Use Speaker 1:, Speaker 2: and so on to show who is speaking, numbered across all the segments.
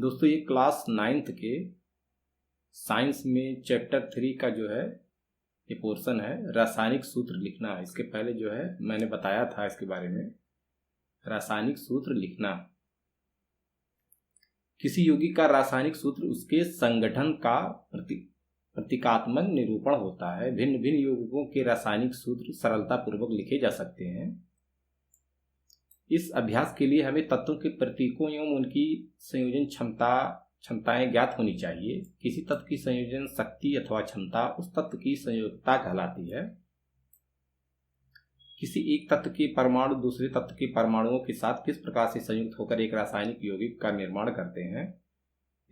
Speaker 1: दोस्तों ये class 9th के साइंस में चैप्टर 3 का जो है ये पोर्शन है रासायनिक सूत्र लिखना। इसके पहले जो है मैंने बताया था इसके बारे में। रासायनिक सूत्र लिखना, किसी यौगिक का रासायनिक सूत्र उसके संगठन का प्रतीकात्मक निरूपण होता है। भिन्न भिन्न यौगिकों के रासायनिक सूत्र सरलता पूर्वक लिखे जा सकते हैं। इस अभ्यास के लिए हमें तत्वों के प्रतीकों एवं उनकी संयोजन क्षमताएं ज्ञात होनी चाहिए। किसी तत्व की संयोजन शक्ति अथवा क्षमता उस तत्व की संयोजकता कहलाती है। किसी एक तत्व के परमाणु दूसरे तत्व के परमाणुओं के साथ किस प्रकार से संयुक्त होकर एक रासायनिक यौगिक का निर्माण करते हैं,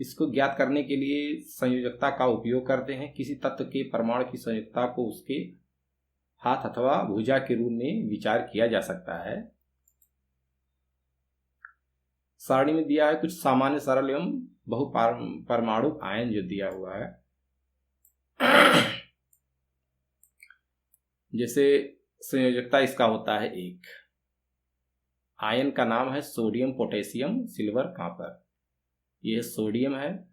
Speaker 1: इसको ज्ञात करने के लिए संयोजकता का उपयोग करते हैं। किसी तत्व के परमाणु की संयोजकता को उसके हाथ अथवा भुजा के रूप में विचार किया जा सकता है। सारणी में दिया है कुछ सामान्य सरल एवं बहुपरमाणु आयन जो दिया हुआ है। जैसे संयोजकता इसका होता है एक। आयन का नाम है सोडियम, पोटेशियम, सिल्वर, कॉपर। यह सोडियम है,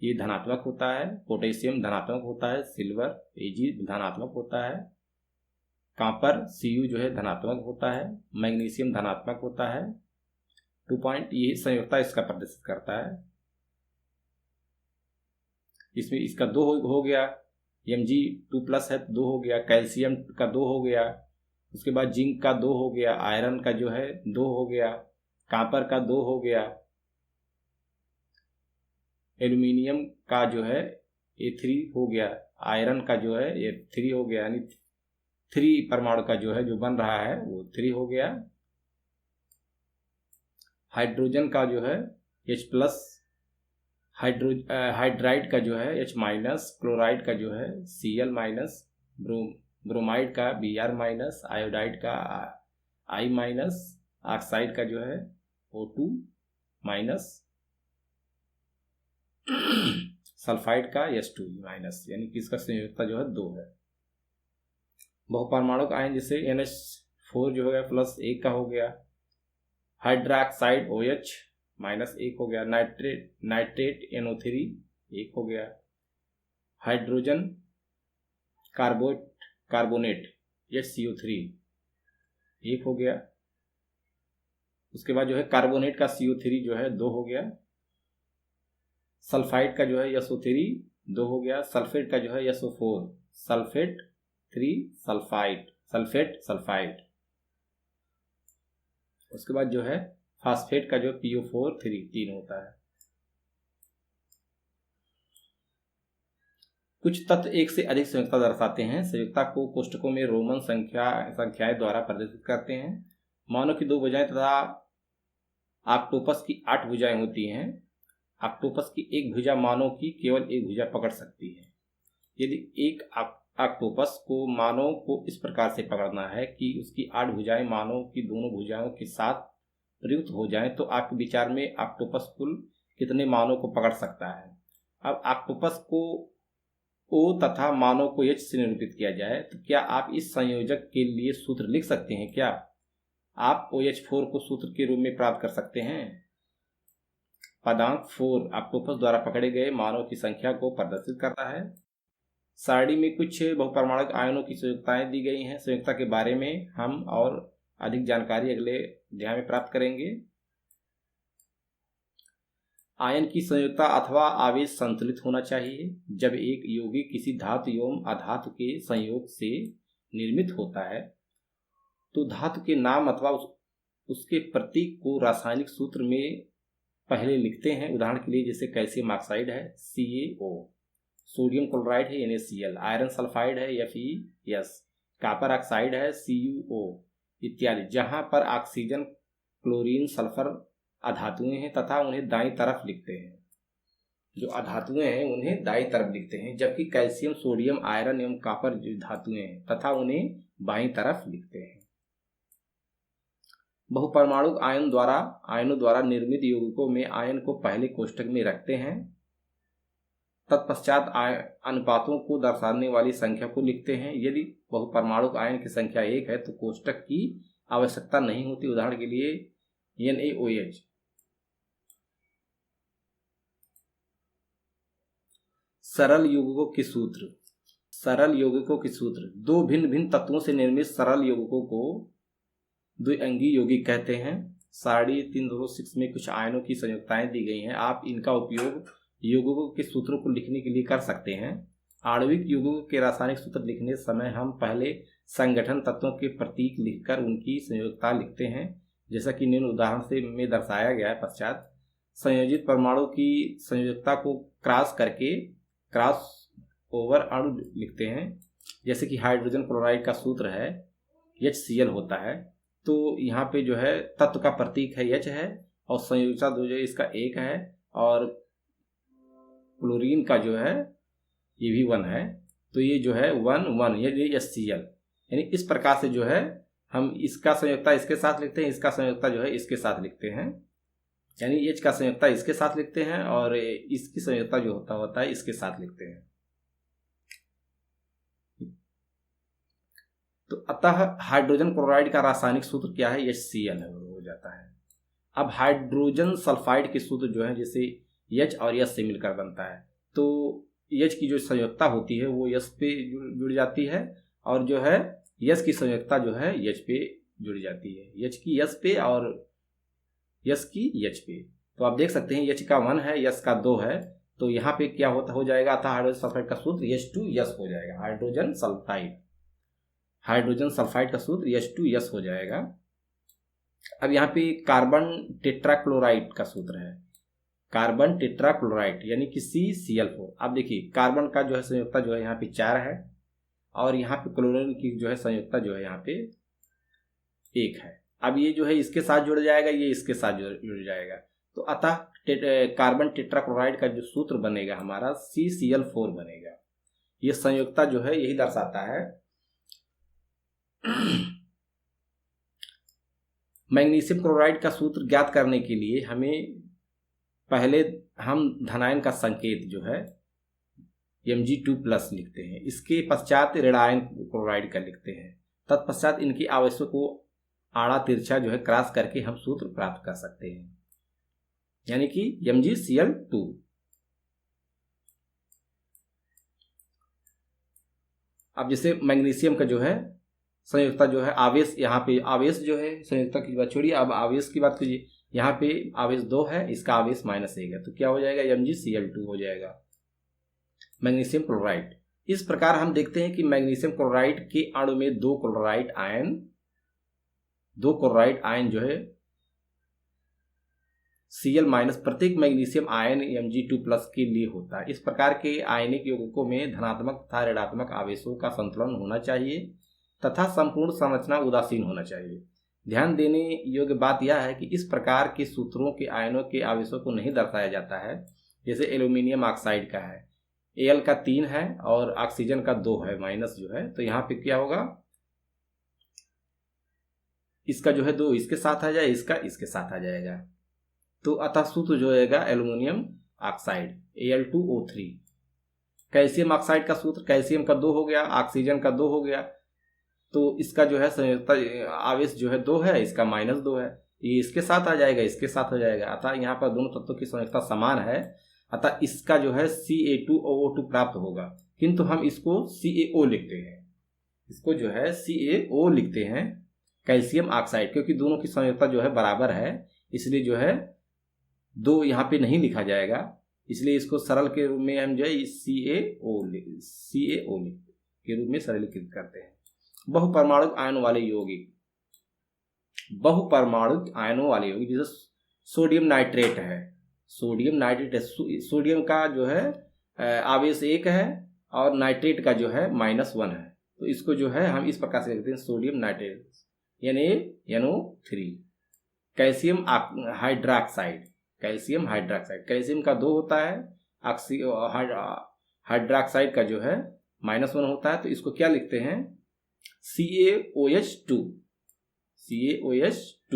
Speaker 1: ये धनात्मक होता है। पोटेशियम धनात्मक होता है। सिल्वर Ag धनात्मक होता है। कॉपर Cu जो है धनात्मक होता है। मैग्नीशियम धनात्मक होता है। 2 पॉइंट ये संयोजकता इसका प्रदर्शित करता है। इसमें इसका 2 हो गया। Mg2+ है 2 हो गया। कैल्शियम का 2 हो गया। उसके बाद जिंक का 2 हो गया। आयरन का जो है 2 हो गया। कॉपर का 2 हो गया। एल्यूमिनियम का जो है ये 3 हो गया। आयरन का जो है ये 3 हो गया, यानी 3 परमाणु का जो है जो बन रहा है वो 3 हो गया। हाइड्रोजन का जो है H+, हाइड्राइड का जो है H-, क्लोराइड का जो है Cl-, ब्रोमाइड का Br-, आयोडाइड का I-, ऑक्साइड का जो है O2-, सल्फाइड का H2-, यानी कि इसका संयोजकता जो है 2 है। बहुपरमाणुक आयन जैसे NH4 जो हो गया +1 का हो गया। हाइड्रोक्साइड OH -1 हो गया। नाइट्रेट NO3 1 हो गया। हाइड्रोजन कार्बोनेट HCO3 1 हो गया। उसके बाद जो है कार्बोनेट का CO3 जो है 2 हो गया। सल्फाइड का जो है SO3 2 हो गया। सल्फेट का जो है SO4, सल्फेट 3 सल्फाइड। उसके बाद जो है फास्फेट का जो PO4 3 होता है। कुछ तत्व एक से अधिक संयुक्तता दर्शाते हैं। संयुक्तता को कोष्ठकों में रोमन संख्याएं द्वारा प्रदर्शित करते हैं। मानव की 2 भुजाएं तथा ऑक्टोपस की 8 भुजाएं होती हैं। ऑक्टोपस की एक भुजा मानव की केवल एक भुजा पकड़ सकती है। यदि एक ऑक्टोपस को मानव को इस प्रकार से पकड़ना है कि उसकी 8 भुजाएं मानव की दोनों भुजाओं के साथ प्रयुक्त हो जाएं, तो आपके विचार में ऑक्टोपस कुल कितने मानव को पकड़ सकता है? अब ऑक्टोपस को O तथा मानव को H से निरूपित किया जाए तो क्या आप इस संयोजक के लिए सूत्र लिख सकते हैं? क्या आप OH4 को सूत्र के रूप में प्राप्त कर सकते हैं? पदांक 4 ऑक्टोपस द्वारा पकड़े गए मानव की संख्या को प्रदर्शित करता है। सारणी में कुछ बहुपरमाणुक आयनों की संयुक्ताएं दी गई हैं। संयुक्ता के बारे में हम और अधिक जानकारी अगले अध्याय में प्राप्त करेंगे। आयन की संयुक्ता अथवा आवेश संतुलित होना चाहिए। जब एक यौगिक किसी धातु एवं अधातु के संयोग से निर्मित होता है तो धातु के नाम अथवा उसके प्रतीक को रासायनिक सूत्र में पहले लिखते हैं। उदाहरण के लिए जैसे कैल्शियम ऑक्साइड है CaO, सोडियम क्लोराइड है NaCl, आयरन सल्फाइड है FeS, कॉपर ऑक्साइड है CuO इत्यादि। जहां पर ऑक्सीजन, क्लोरीन, सल्फर अधातुएं हैं तथा उन्हें दाईं तरफ लिखते हैं। जो अधातुएं हैं उन्हें दाईं तरफ लिखते हैं, जबकि कैल्शियम, सोडियम, आयरन एवं कॉपर जो धातुएं हैं तथा उन्हें बाईं तरफ लिखते हैं। बहुपरमाणुक आयनों द्वारा निर्मित यौगिकों में आयन को पहले कोष्ठक में रखते हैं। तत्पश्चात अनुपातों को दर्शाने वाली संख्या को लिखते हैं। यदि बहुपरमाणुक आयन की संख्या 1 है तो कोष्ठक की आवश्यकता नहीं होती। उदाहरण के लिए NaOH सरल यौगिकों के सूत्र। सरल यौगिकों के सूत्र। दो भिन्न भिन्न तत्वों से निर्मित सरल यौगिकों को द्विअंगी यौगिक कहते हैं। 3.6 में कुछ आयनों की संयुक्ताएं दी गई हैं। आप इनका उपयोग यौगिकों के सूत्रों को लिखने के लिए कर सकते हैं। आणविक यौगिकों के रासायनिक सूत्र लिखने समय हम पहले संगठन तत्वों के प्रतीक लिखकर उनकी संयोजकता लिखते हैं, जैसा कि निम्न उदाहरण से में दर्शाया गया है। पश्चात संयोजित परमाणु की संयोजकता को क्रॉस ओवर अणु लिखते हैं, जैसे कि हाइड्रोजन क्लोराइड का सूत्र है HCl होता है। तो यहाँ पे जो है तत्व का प्रतीक है H है और संयोजकता जो है इसका 1 है और क्लोरीन का जो है ये भी 1 है। तो ये जो है 1 ये HCl, यानी इस प्रकार से जो है हम इसका संयोजकता इसके साथ लिखते हैं, इसका संयोजकता जो है इसके साथ लिखते हैं, यानी H का संयोजकता इसके साथ लिखते हैं और इसकी संयोजकता जो होता है इसके साथ लिखते हैं। तो अतः हाइड्रोजन क्लोराइड का रासायनिक सूत्र क्या है? HCl हो जाता है। अब हाइड्रोजन सल्फाइड के सूत्र जो है जैसे H और S से मिलकर बनता है, तो H की जो संयोजकता होती है वो S पे जुड़ जाती है और जो है S की संयोजकता जो है H पे जुड़ जाती है, H की S पे और S की H पे। तो आप देख सकते हैं H का 1 है, S का 2 है, तो यहाँ पे क्या हो जाएगा? अतः हाइड्रोजन सल्फाइड का सूत्र H2S हो जाएगा। हाइड्रोजन सल्फाइड का सूत्र H2S हो जाएगा। अब यहाँ पे कार्बन टेट्राक्लोराइड का सूत्र है, कार्बन टेट्राक्लोराइड यानी कि CCl4। अब देखिए कार्बन का जो है संयोजकता जो है यहाँ पे 4 है और यहाँ पे क्लोरीन की जो है संयोजकता जो है यहाँ पे 1 है। अब ये जो है इसके साथ जुड़ जाएगा, ये इसके साथ जुड़ जाएगा, तो अतः कार्बन टेट्राक्लोराइड का जो सूत्र बनेगा हमारा CCl4 बनेगा। ये संयोजकता जो है यही दर्शाता है। मैग्नीशियम क्लोराइड का सूत्र ज्ञात करने के लिए हमें पहले हम धनायन का संकेत जो है Mg2+ लिखते हैं, इसके पश्चात ऋणायन क्लोराइड का लिखते हैं, तत्पश्चात इनकी आवेशों को आड़ा तिरछा जो है क्रॉस करके हम सूत्र प्राप्त कर सकते हैं, यानी कि MgCl2। अब जैसे मैग्नीशियम का जो है संयुक्ता जो है आवेश, यहाँ पे आवेश जो है संयुक्ता की बात छोड़िए, अब आवेश की बात कीजिए। यहाँ पे आवेश 2 है, इसका आवेश -1 है, तो क्या हो जाएगा? MgCl2 हो जाएगा मैग्नीशियम क्लोराइड। इस प्रकार हम देखते हैं कि मैग्नीशियम क्लोराइड के अणु में 2 क्लोराइड आयन जो है Cl- प्रत्येक मैग्नीशियम आयन Mg2+ के लिए होता है। इस प्रकार के आयनिक यौगिकों में धनात्मक तथा ऋणात्मक आवेशों का संतुलन होना चाहिए तथा संपूर्ण संरचना उदासीन होना चाहिए। ध्यान देने योग्य बात यह है कि इस प्रकार के सूत्रों के आयनों के आवेशों को नहीं दर्शाया जाता है। जैसे एल्यूमिनियम ऑक्साइड का है, Al का 3 है और ऑक्सीजन का 2 है माइनस जो है, तो यहाँ पे क्या होगा? इसका जो है 2 इसके साथ आ जाए, इसका इसके साथ आ जाएगा, तो अतः सूत्र जो होगा aluminium oxide Al2O3। Calcium oxide का सूत्र, कैल्शियम का 2 हो गया, ऑक्सीजन का 2 हो गया, तो इसका जो है संयोजकता आवेश जो है 2 है, इसका -2 है, ये इसके साथ आ जाएगा, इसके साथ हो जाएगा। अतः यहाँ पर दोनों तत्वों की संयोजकता समान है, अतः इसका जो है CA2OO2 प्राप्त होगा, किंतु हम इसको CaO लिखते हैं, इसको जो है CaO लिखते हैं कैल्शियम ऑक्साइड, क्योंकि दोनों की संयोजकता जो है बराबर है, इसलिए जो है 2 यहाँ पे नहीं लिखा जाएगा, इसलिए इसको सरल के रूप में हम जो है CaO के रूप में सरलीकृत करते हैं। बहुपरमाणुक आयनों वाले यौगिक, जैसे सोडियम नाइट्रेट है, सोडियम का जो है आवेश 1 है और नाइट्रेट का जो है -1 है, तो इसको जो है हम इस प्रकार से लिखते हैं सोडियम नाइट्रेट यानी NO3। कैल्शियम हाइड्रोक्साइड, कैल्शियम का 2 होता है, हाइड्रोक्साइड का जो है -1 होता है, तो इसको क्या लिखते हैं? CaOH2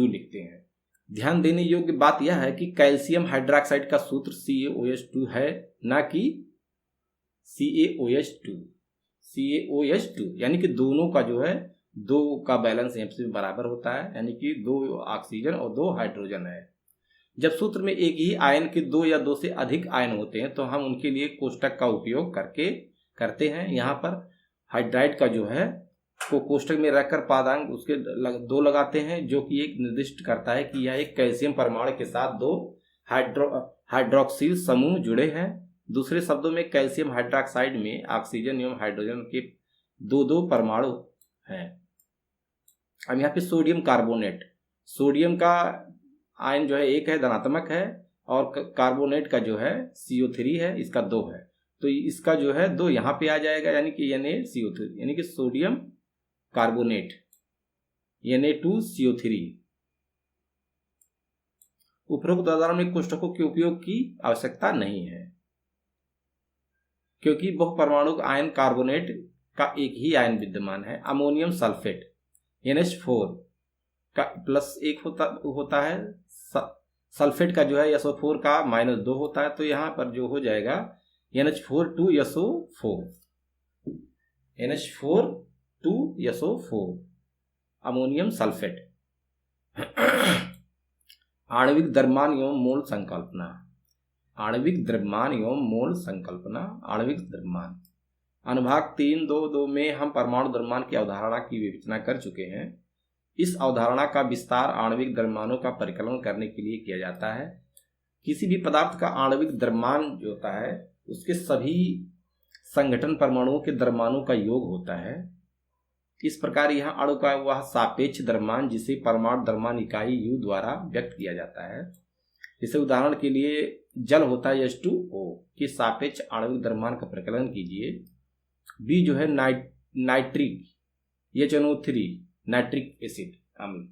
Speaker 1: लिखते हैं। ध्यान देने योग्य बात यह है कि कैल्शियम हाइड्रोक्साइड का सूत्र CaOH2 है, ना कि CaOH2, यानी कि दोनों का जो है 2 का बैलेंस यहाँ से बराबर होता है, यानी कि 2 ऑक्सीजन और 2 हाइड्रोजन है। जब सूत्र में एक ही आयन के दो या दो से अधिक आयन होते हैं तो हम उनके लिए कोष्टक का उपयोग करते हैं। यहाँ पर हाइड्राइड का जो है को कोष्टक में रखकर पादांक उसके दो लगाते हैं, जो कि एक निर्दिष्ट करता है कि यह एक कैल्शियम परमाणु के साथ दो हाइड्रोक्सिल समूह जुड़े हैं। दूसरे शब्दों में कैल्शियम हाइड्रोक्साइड में ऑक्सीजन एवं हाइड्रोजन के दो दो परमाणु हैं। अब यहाँ पे सोडियम कार्बोनेट, सोडियम का आयन जो है एक है, धनात्मक है, और कार्बोनेट का जो है CO3 है, इसका दो है, तो इसका जो है दो यहाँ पे आ जाएगा, यानी कि NaCO3, यानी कि सोडियम कार्बोनेट Na2CO3। उपरोक्त उदाहरण में कोष्टकों के उपयोग की आवश्यकता नहीं है, क्योंकि बहुपरमाणु आयन कार्बोनेट का एक ही आयन विद्यमान है। अमोनियम सल्फेट NH4 का +1 होता है, सल्फेट का जो है SO4 का -2 होता है, तो यहाँ पर जो हो जाएगा NH4 2SO4, NH4 2SO4 ammonium sulphate. आणविक द्रव्यमान एवं मोल संकल्पना, आणविक द्रव्यमान एवं मोल संकल्पना। आणविक द्रव्यमान अनुभाग 3.2.2 में हम परमाणु द्रव्यमान की अवधारणा की विवेचना कर चुके हैं। इस अवधारणा का विस्तार आणविक द्रव्यमानों का परिकलन करने के लिए किया जाता है। किसी भी पदार्थ का आणविक द्रव्यमान जो होता है उसके सभी संगठन परमाणुओं के द्रव्यमानों का योग होता है। इस प्रकार यहाँ अणु का वह सापेक्ष द्रव्यमान जिसे परमाणु द्रव्यमान इकाई U द्वारा व्यक्त किया जाता है। जैसे उदाहरण के लिए जल होता है H2O के सापेक्ष आणविक द्रव्यमान का परिकलन कीजिए। B जो है नाइट्रिक HNO3 नाइट्रिक एसिड अम्ल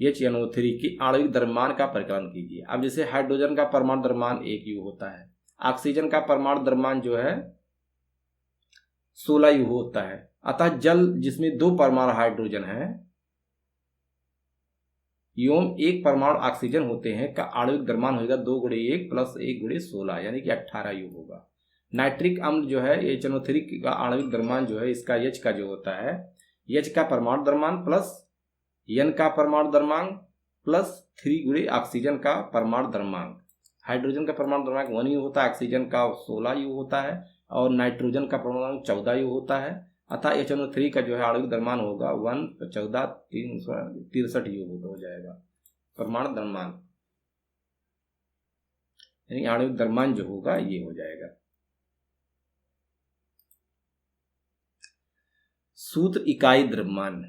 Speaker 1: HNO3 के आणविक द्रव्यमान का परिकलन कीजिए। अब जैसे हाइड्रोजन का परमाणु द्रव्यमान 1 U होता है, ऑक्सीजन का परमाणु द्रव्यमान जो है 16 U होता है, अतः जल जिसमें दो परमाणु हाइड्रोजन है एवं एक परमाणु ऑक्सीजन होते हैं का आणविक द्रव्यमान होगा 2 × 1 + 1 × 16 यानी कि 18 U होगा। नाइट्रिक अम्ल जो है HNO3 का आणविक द्रव्यमान जो है इसका H का जो होता है H का परमाणु द्रव्यमान प्लस N का परमाणु द्रव्यमान प्लस 3 × ऑक्सीजन का परमाणु द्रव्यमान। हाइड्रोजन का परमाणु द्रव्यमान 1 U होता है, ऑक्सीजन का 16 U होता है और नाइट्रोजन का परमाणु 14 U होता है, अतः HNO3 का जो है आणविक द्रव्यमान होगा 1 14 63 U हो जाएगा परमाणु द्रव्यमान, यानी आणविक द्रव्यमान जो होगा ये हो जाएगा। सूत्र इकाई द्रव्यमान।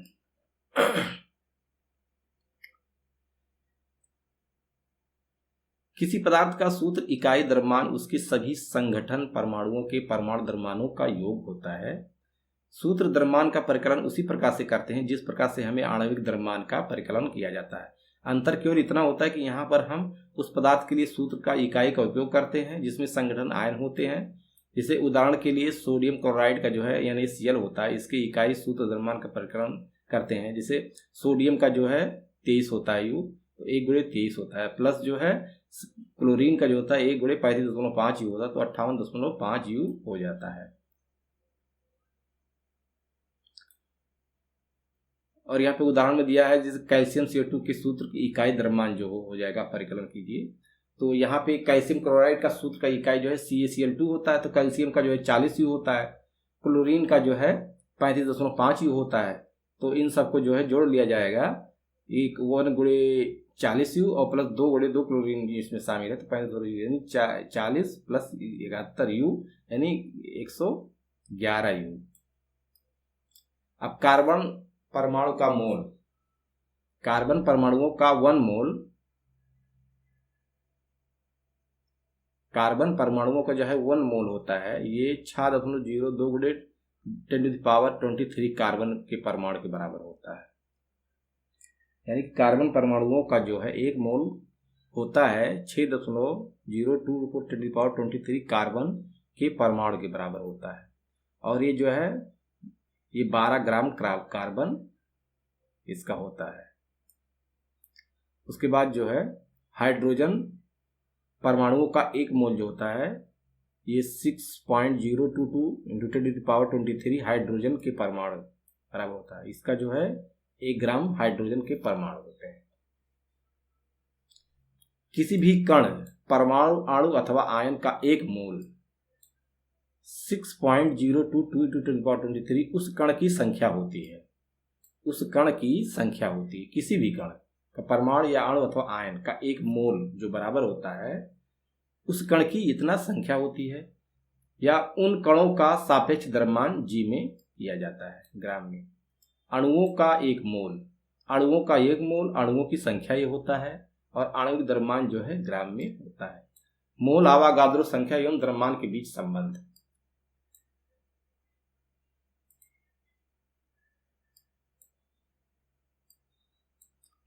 Speaker 1: किसी पदार्थ का सूत्र इकाई द्रव्यमान उसके सभी संगठन परमाणुओं के परमाणु द्रव्यमानों का योग होता है। सूत्र द्रव्यमान का परिकलन उसी प्रकार से करते हैं जिस प्रकार से हमें आणविक द्रव्यमान का परिकलन किया जाता है। अंतर केवल इतना होता है कि यहाँ पर हम उस पदार्थ के लिए सूत्र का इकाई का उपयोग करते हैं जिसमें संगठन आयन होते हैं। जैसे उदाहरण के लिए सोडियम क्लोराइड का जो है NaCl होता है, इसके इकाई सूत्र द्रव्यमान का परिकलन करते हैं। जैसे सोडियम का जो है 23 होता है U, तो 1 × 23 होता है, प्लस जो है क्लोरीन का जो होता है 1 × 35.5 U होता है, तो 58.5 U हो जाता है। और यहाँ पे उदाहरण में दिया है जैसे कैल्शियम CO2 के सूत्र की इकाई द्रव्यमान जो हो जाएगा, परिकलन कीजिए। तो यहाँ पे कैल्शियम क्लोराइड का सूत्र का इकाई जो है CaCl2 होता है, तो कैल्शियम का जो है 40 U होता है, क्लोरीन का जो है 35.5 U होता है, तो इन सबको जो है जोड़ लिया जाएगा, 1 × 40 U और प्लस 2 × 2 क्लोरीन इसमें शामिल है, तो 35 U यानी 40 + 71 U यानी 111 U। अब कार्बन परमाणु का मोल, कार्बन परमाणुओं का 1 मोल, कार्बन परमाणुओं का जो है 1 मोल होता है, ये 6.02 × 10⁻23 कार्बन के परमाणु के बराबर होता है। यानी कार्बन परमाणुओं का जो है 1 मोल होता है 6.02 × 10⁻23 कार्बन के परमाणु के बराबर होता है, और ये जो है ये 12 ग्राम कार्बन इसका होता है। उसके बाद जो है हाइड्रोजन परमाणुओं का 1 मोल जो होता है ये 6.022 × 10⁻23 हाइड्रोजन के परमाणु बराबर होता है। इसका जो है 1 ग्राम हाइड्रोजन के परमाणु होते हैं। किसी भी कण, परमाणु, अणु अथवा आयन का एक मोल 6.022 उस कण की संख्या होती है। उस कण की संख्या होती है, किसी भी कण का, परमाणु या अणु अथवा आयन का एक मोल जो बराबर होता है उस कण की इतना संख्या होती है, या उन कणों का सापेक्ष द्रव्यमान जी में दिया जाता है, ग्राम में। अणुओं का एक मोल, अणुओं का एक मोल, अणुओं की संख्या ये होता है, और आणविक द्रव्यमान जो है ग्राम में होता है। मोल आवागाद्रो संख्या एवं द्रव्यमान के बीच संबंध।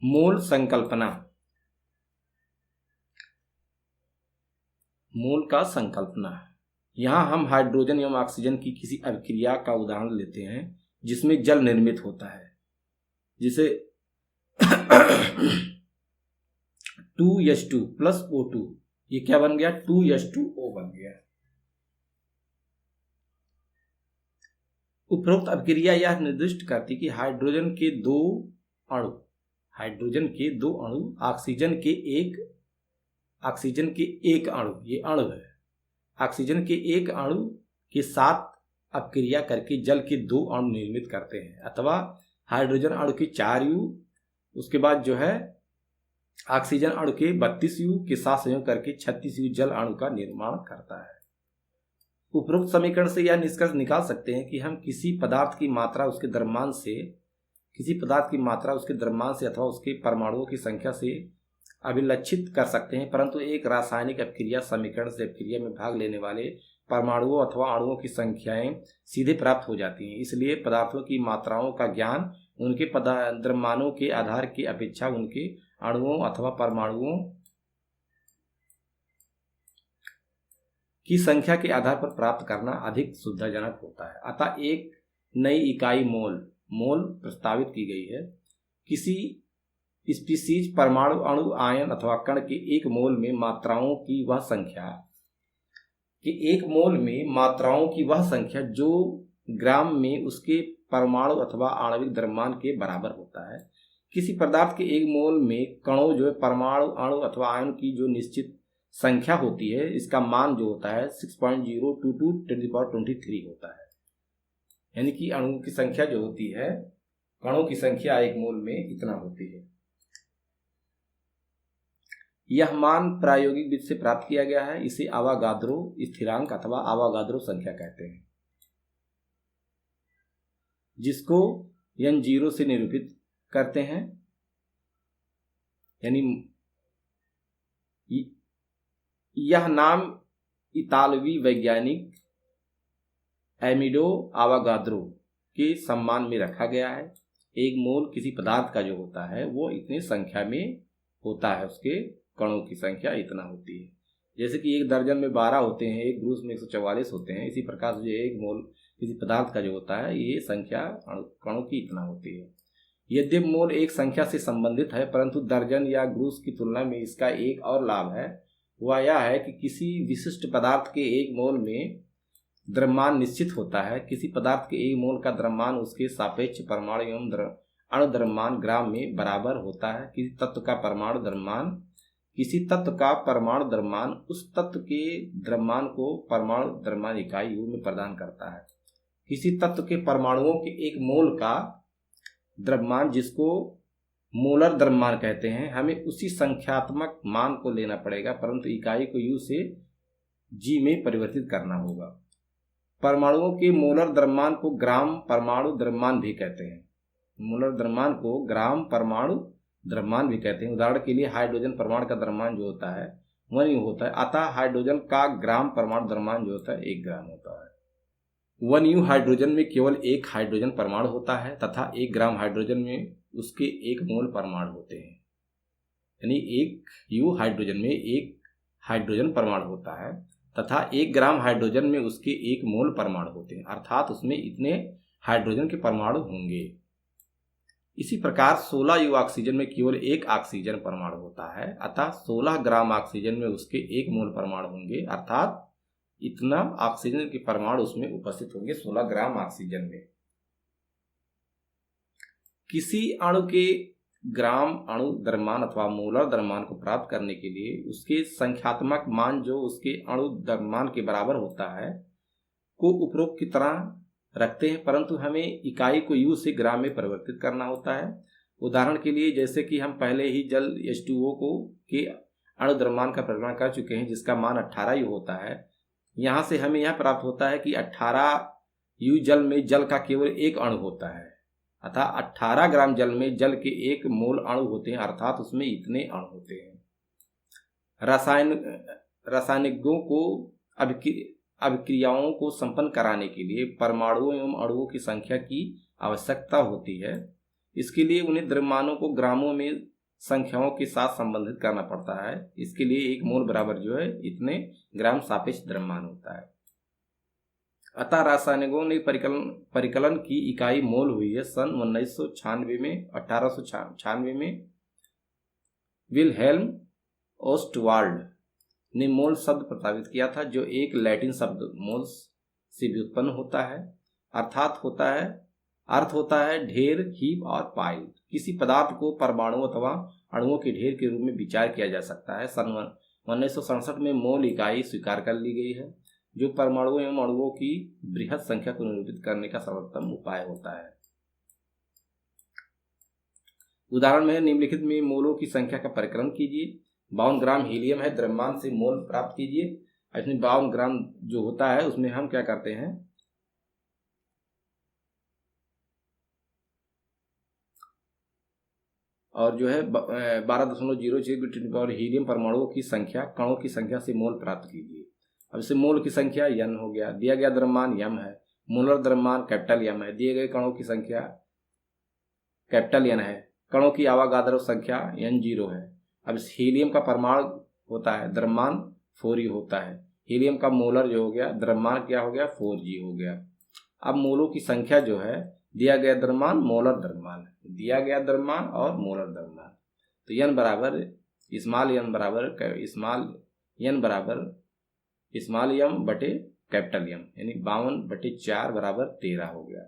Speaker 1: मोल संकल्पना। मोल का संकल्पना। यहां हम हाइड्रोजन एवं ऑक्सीजन की किसी अभिक्रिया का उदाहरण लेते हैं जिसमें जल निर्मित होता है, जिसे 2H2 प्लस O2, ये क्या बन गया, 2H2O बन गया। उपरोक्त अभिक्रिया यह निर्दिष्ट करती कि हाइड्रोजन के दो अणु ऑक्सीजन के एक अणु, ये अणु है, ऑक्सीजन के एक अणु के साथ अपक्रिया करके जल के दो अणु निर्मित करते हैं, अथवा हाइड्रोजन अणु के 4 U, उसके बाद जो है ऑक्सीजन अणु के 32 U के साथ संयोग करके 36 U जल अणु का निर्माण करता है। उपरोक्त समीकरण से यह निष्कर्ष निकाल सकते हैं कि हम किसी पदार्थ की मात्रा उसके द्रव्यमान से अथवा उसके परमाणुओं की संख्या से अभिलक्षित कर सकते हैं, परंतु एक रासायनिक अपक्रिया समीकरण से अपक्रिया में भाग लेने वाले परमाणुओं अथवा अणुओं की संख्याएं सीधे प्राप्त हो जाती हैं। इसलिए पदार्थों की मात्राओं का ज्ञान उनके द्रव्यमानों के आधार की अपेक्षा उनके अणुओं अथवा परमाणुओं की संख्या के आधार पर प्राप्त करना अधिक सुविधाजनक होता है। अतः एक नई इकाई मोल प्रस्तावित की गई है। किसी स्पीसीज, परमाणु, अणु, आयन अथवा कण के एक मोल में मात्राओं की वह संख्या जो ग्राम में उसके परमाणु अथवा आणविक द्रव्यमान के बराबर होता है। किसी पदार्थ के एक मोल में कणों जो है परमाणु, अणु अथवा आयन की जो निश्चित संख्या होती है, इसका मान जो होता है 6.022 होता है। यानी कि अणुओं की संख्या जो होती है, कणों की संख्या एक मोल में इतना होती है। यह मान प्रायोगिक विधि से प्राप्त किया गया है। इसे आवागाद्रो स्थिरांक अथवा आवागाद्रो संख्या कहते हैं, जिसको N0 से निरूपित करते हैं। यानी यह नाम इतालवी वैज्ञानिक एमिडो आवागाद्रो के सम्मान में रखा गया है। एक मोल किसी पदार्थ का जो होता है वो इतनी संख्या में होता है, उसके कणों की संख्या इतना होती है। जैसे कि एक दर्जन में 12 होते हैं, एक ब्रूस में 144 होते हैं, इसी प्रकार से एक मोल किसी पदार्थ का जो होता है ये संख्या कणों की इतना होती है। यद्यपि मोल एक संख्या से संबंधित है, परंतु दर्जन या ग्रूस की तुलना में इसका एक और लाभ है, वह यह है कि किसी विशिष्ट पदार्थ के एक मोल में द्रव्यमान निश्चित होता है। किसी पदार्थ के एक मोल का द्रव्यमान उसके सापेक्ष परमाणु एवं अणु द्रव्यमान ग्राम में बराबर होता है। किसी तत्व का परमाणु द्रव्यमान उस तत्व के द्रव्यमान को परमाणु द्रव्यमान इकाई U में प्रदान करता है। किसी तत्व के परमाणुओं के एक मोल का द्रव्यमान, जिसको मोलर द्रव्यमान कहते हैं, हमें उसी संख्यात्मक मान को लेना पड़ेगा, परंतु इकाई को U से G में परिवर्तित करना होगा। परमाणुओं के मोलर द्रव्यमान को ग्राम परमाणु द्रव्यमान भी कहते हैं। मोलर द्रव्यमान को ग्राम परमाणु द्रव्यमान भी कहते हैं। उदाहरण के लिए हाइड्रोजन परमाणु का द्रव्यमान जो होता है 1 U होता है, अतः हाइड्रोजन का ग्राम परमाणु द्रव्यमान जो होता है 1 ग्राम होता है। 1 U हाइड्रोजन में केवल एक हाइड्रोजन परमाणु होता है तथा 1 ग्राम हाइड्रोजन में उसके 1 मोल परमाणु होते हैं। यानी 1 U हाइड्रोजन में 1 हाइड्रोजन परमाणु होता है तथा 1 ग्राम हाइड्रोजन में उसके 1 मोल परमाणु होते हैं, अर्थात उसमें इतने हाइड्रोजन के परमाणु होंगे। इसी प्रकार 16 U ऑक्सीजन में केवल 1 ऑक्सीजन परमाणु होता है, अतः 16 ग्राम ऑक्सीजन में उसके 1 मोल परमाणु होंगे, अर्थात इतना ऑक्सीजन के परमाणु उसमें उपस्थित होंगे 16 ग्राम ऑक्सीजन में। किसी अणु के ग्राम अणु द्रव्यमान अथवा मोलर द्रव्यमान को प्राप्त करने के लिए उसके संख्यात्मक मान जो उसके अणु द्रव्यमान के बराबर होता है को उपरोक्त की तरह रखते हैं, परंतु हमें इकाई को यू से ग्राम में परिवर्तित करना होता है। उदाहरण के लिए जैसे कि हम पहले ही जल H2O को के अणु द्रव्यमान का परिगणना कर चुके हैं जिसका मान 18 यू होता है। यहाँ से हमें यह प्राप्त होता है कि 18 यू जल में जल का केवल एक अणु होता है, अतः 18 ग्राम जल में जल के 1 मोल अणु होते हैं, अर्थात उसमें इतने अणु होते हैं। रासायनिकों को अभिक्रियाओं को संपन्न कराने के लिए परमाणुओं एवं अणुओं की संख्या की आवश्यकता होती है। इसके लिए उन्हें द्रव्यमानों को ग्रामों में संख्याओं के साथ संबंधित करना पड़ता है। इसके लिए 1 मोल बराबर जो है इतने ग्राम सापेक्ष द्रव्यमान होता है। अतः रासायनिकों ने परिकलन की इकाई मोल हुई है। सन 1896 में विल्हेल्म ओस्टवाल्ड ने मोल शब्द प्रस्तावित किया था, जो एक लैटिन शब्द मोल्स से व्युत्पन्न होता है। अर्थ होता है ढेर, हीप और पाइल। किसी पदार्थ को परमाणु अथवा अणुओं के ढेर के रूप में विचार किया जा सकता है। सन 1967 में मोल इकाई स्वीकार कर ली गई है, जो परमाणुओं एवं अणुओं की बृहद संख्या को निरूपित करने का सर्वोत्तम उपाय होता है। उदाहरण में निम्नलिखित में मोलों की संख्या का परिकलन कीजिए। 52 ग्राम हीलियम है, द्रव्यमान से मोल प्राप्त कीजिए। इसमें 52 ग्राम जो होता है उसमें हम क्या करते हैं, और जो है 12.06 हीलियम परमाणुओं की संख्या कणों की संख्या से मोल प्राप्त कीजिए। अब इसे मोल की संख्या n हो गया। दिया गया द्रव्यमान m है, मोलर द्रव्यमान कैपिटल M है, दिए गए कणों की संख्या कैपिटल N है, कणों की आवागाद्रो संख्या N0 है। अब इस हीलियम का परमाणु होता है द्रव्यमान 4e होता है। हीलियम का मोलर जो हो गया द्रव्यमान क्या हो गया 4g हो गया। अब मोलों की संख्या जो है दिया गया द्रव्यमान मोलर द्रव्यमान, दिया गया द्रव्यमान और मोलर द्रव्यमान, तो n बराबर स्मॉल m बटे कैपिटल M, यानी 52/4 बराबर 13 हो गया।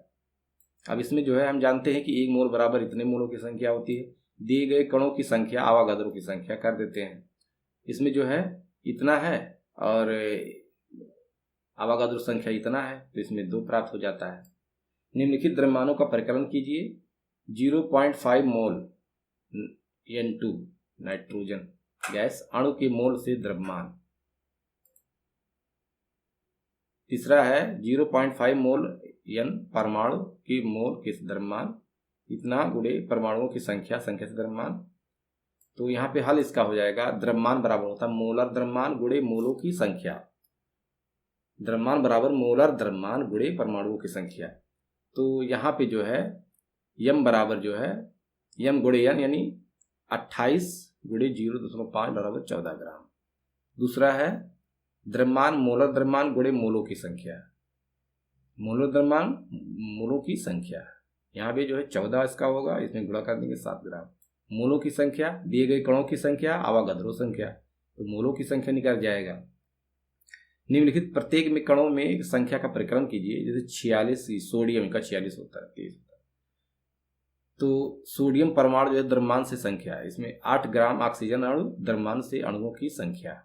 Speaker 1: अब इसमें जो है हम जानते हैं कि 1 मोल बराबर इतने मोलों की संख्या होती है। दिए गए कणों की संख्या आवागाद्रो की संख्या कर देते हैं। इसमें जो है इतना है और आवागाद्रो संख्या इतना है, तो इसमें 2 प्राप्त हो जाता है। निम्नलिखित द्रव्यमानों का परिकलन कीजिए। 0.5 मोल N2 नाइट्रोजन गैस अणु के मोल से द्रव्यमान। तीसरा है 0.5 मोल N परमाणु के मोल के द्रव्यमान, इतना गुणे परमाणुओं की संख्या से द्रव्यमान। तो यहाँ पे हल इसका हो जाएगा, द्रव्यमान बराबर होता है मोलर द्रव्यमान गुणे मोलों की संख्या। द्रव्यमान बराबर मोलर द्रव्यमान गुणे परमाणुओं की संख्या। तो यहाँ पे जो है m बराबर जो है m गुणे n यानी 28 गुणे 0.5 बराबर 14 ग्राम। दूसरा है द्रव्यमान मोलर द्रव्यमान गुणे मोलों की संख्या। मोलर द्रव्यमान मोलों की संख्या यहाँ पे जो है 14 इसका होगा, इसमें गुणा कर देंगे 7 ग्राम। मोलों की संख्या दिए गए कणों की संख्या आवागाद्रो संख्या, तो मोलों की संख्या निकल जाएगा। निम्नलिखित प्रत्येक में कणों में संख्या का परिकलन कीजिए। जैसे 46 सोडियम का 46 होता है, 23 होता है, तो सोडियम परमाणु जो है द्रव्यमान से संख्या है। इसमें 8 ग्राम ऑक्सीजन अणु, द्रव्यमान से अणुओं की संख्या।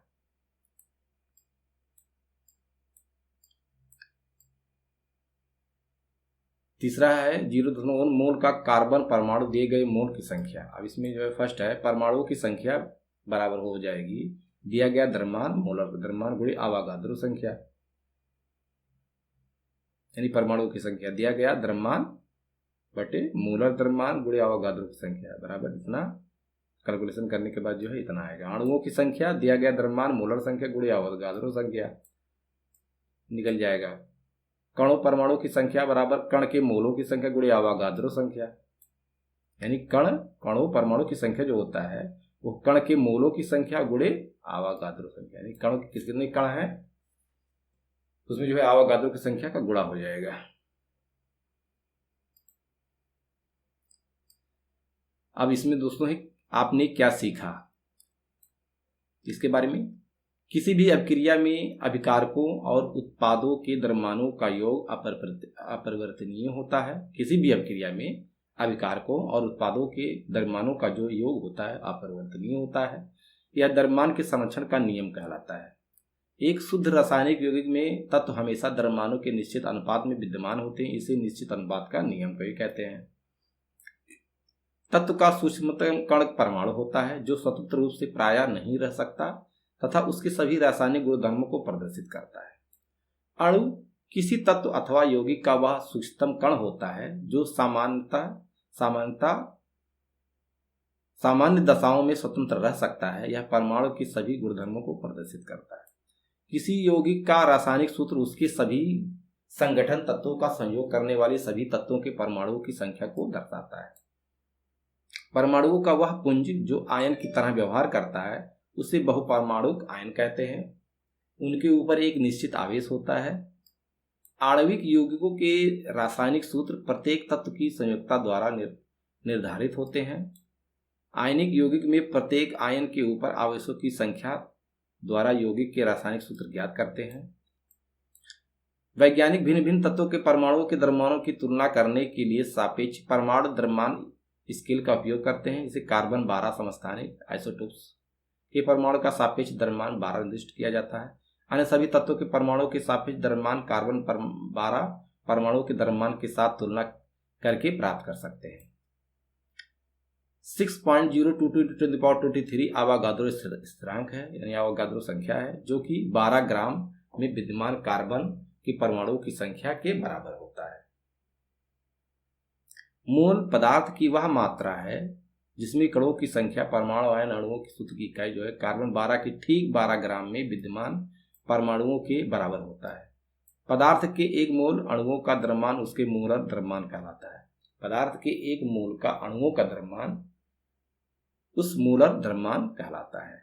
Speaker 1: तीसरा है 0.1 मोल का कार्बन परमाणु दिए गए मोल की संख्या। अब इसमें जो है फर्स्ट है परमाणुओं की संख्या बराबर हो जाएगी दिया गया द्रव्यमान मोलर द्रव्यमान गुणे आवागाद्रो संख्या, यानी परमाणुओं की संख्या दिया गया द्रव्यमान बटे मोलर द्रव्यमान गुणे आवागाद्रो की संख्या बराबर इतना। कैलकुलेशन करने के बाद जो है इतना आएगा। अणुओं की संख्या दिया गया द्रव्यमान मोलर संख्या गुणे आवागाद्रो संख्या निकल जाएगा। कणों परमाणु की संख्या बराबर कण के मोलों की संख्या गुणे आवागाद्रो संख्या, यानी कणों परमाणु की संख्या जो होता है वो कण के मोलों की संख्या गुणे आवागाद्रो संख्या, यानी कणों के कितने कण है उसमें जो है आवागाद्रो की संख्या का गुणा हो जाएगा। अब इसमें दोस्तों आपने क्या सीखा इसके बारे में। किसी भी अभिक्रिया में अभिकारकों और उत्पादों के द्रव्यमानों का योग अपरिवर्तनीय होता है। किसी भी अभिक्रिया में अभिकारकों और उत्पादों के द्रव्यमानों का जो योग होता है अपरिवर्तनीय होता है। यह द्रव्यमान के संरक्षण का नियम कहलाता है। एक शुद्ध रासायनिक यौगिक में तत्व हमेशा द्रव्यमानों के निश्चित अनुपात में विद्यमान होते हैं। इसे निश्चित अनुपात का नियम कभी कहते हैं। तत्व का सूक्ष्मतम कण परमाणु होता है, जो स्वतंत्र रूप से प्रायः नहीं रह सकता तथा उसके सभी रासायनिक गुणधर्मों को प्रदर्शित करता है। अणु किसी तत्व अथवा यौगिक का वह सूक्ष्मतम कण होता है जो सामान्य दशाओं में स्वतंत्र रह सकता है। यह परमाणु की सभी गुणधर्मों को प्रदर्शित करता है। किसी यौगिक का रासायनिक सूत्र उसके सभी संगठन तत्वों का संयोग करने वाले सभी तत्वों के परमाणुओं की संख्या को दर्शाता है। परमाणुओं का वह पुंज जो आयन की तरह व्यवहार करता है उसे बहुपरमाणुक आयन कहते हैं। उनके ऊपर एक निश्चित आवेश होता है। आणविक यौगिकों के रासायनिक सूत्र प्रत्येक तत्व की संयोजकता द्वारा निर्धारित होते हैं। आयनिक यौगिक में प्रत्येक आयन के ऊपर आवेशों की संख्या द्वारा यौगिक के रासायनिक सूत्र ज्ञात करते हैं। वैज्ञानिक भिन्न भिन्न तत्वों के परमाणुओं के द्रव्यमानों की तुलना करने के लिए सापेक्ष परमाणु द्रव्यमान स्केल का उपयोग करते हैं। इसे कार्बन 12 समस्थानिक आइसोटोप्स के परमाणु का सापेक्ष द्रव्यमान 12 निर्दिष्ट किया जाता है। अन्य सभी तत्वों के परमाणुओं के सापेक्ष द्रव्यमान कार्बन 12 परमाणुओं के द्रव्यमान के साथ तुलना करके प्राप्त कर सकते हैं। 6.022 × 10⁻23 आवागाद्रो स्थिरांक है, यानी आवागाद्रो संख्या है, जो कि 12 ग्राम में विद्यमान कार्बन के परमाणुओं की संख्या के बराबर होता है। मोल पदार्थ की वह मात्रा है जिसमें कणों की संख्या परमाणु आयन अणुओं की सूत्र की इकाई जो है कार्बन 12 के ठीक 12 ग्राम में विद्यमान परमाणुओं के बराबर होता है। पदार्थ के एक मोल अणुओं का द्रव्यमान उसके मोलर द्रव्यमान कहलाता है। पदार्थ के एक मोल का अणुओं का द्रव्यमान उस मोलर द्रव्यमान कहलाता है।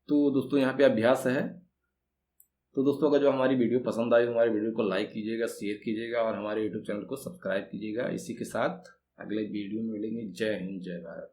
Speaker 1: तो दोस्तों यहाँ पे अभ्यास है। तो दोस्तों अगर जो हमारी वीडियो पसंद आई, हमारी वीडियो को लाइक कीजिएगा, शेयर कीजिएगा और हमारे यूट्यूब चैनल को सब्सक्राइब कीजिएगा। इसी के साथ अगले वीडियो में मिलेंगे। जय हिंद, जय भारत।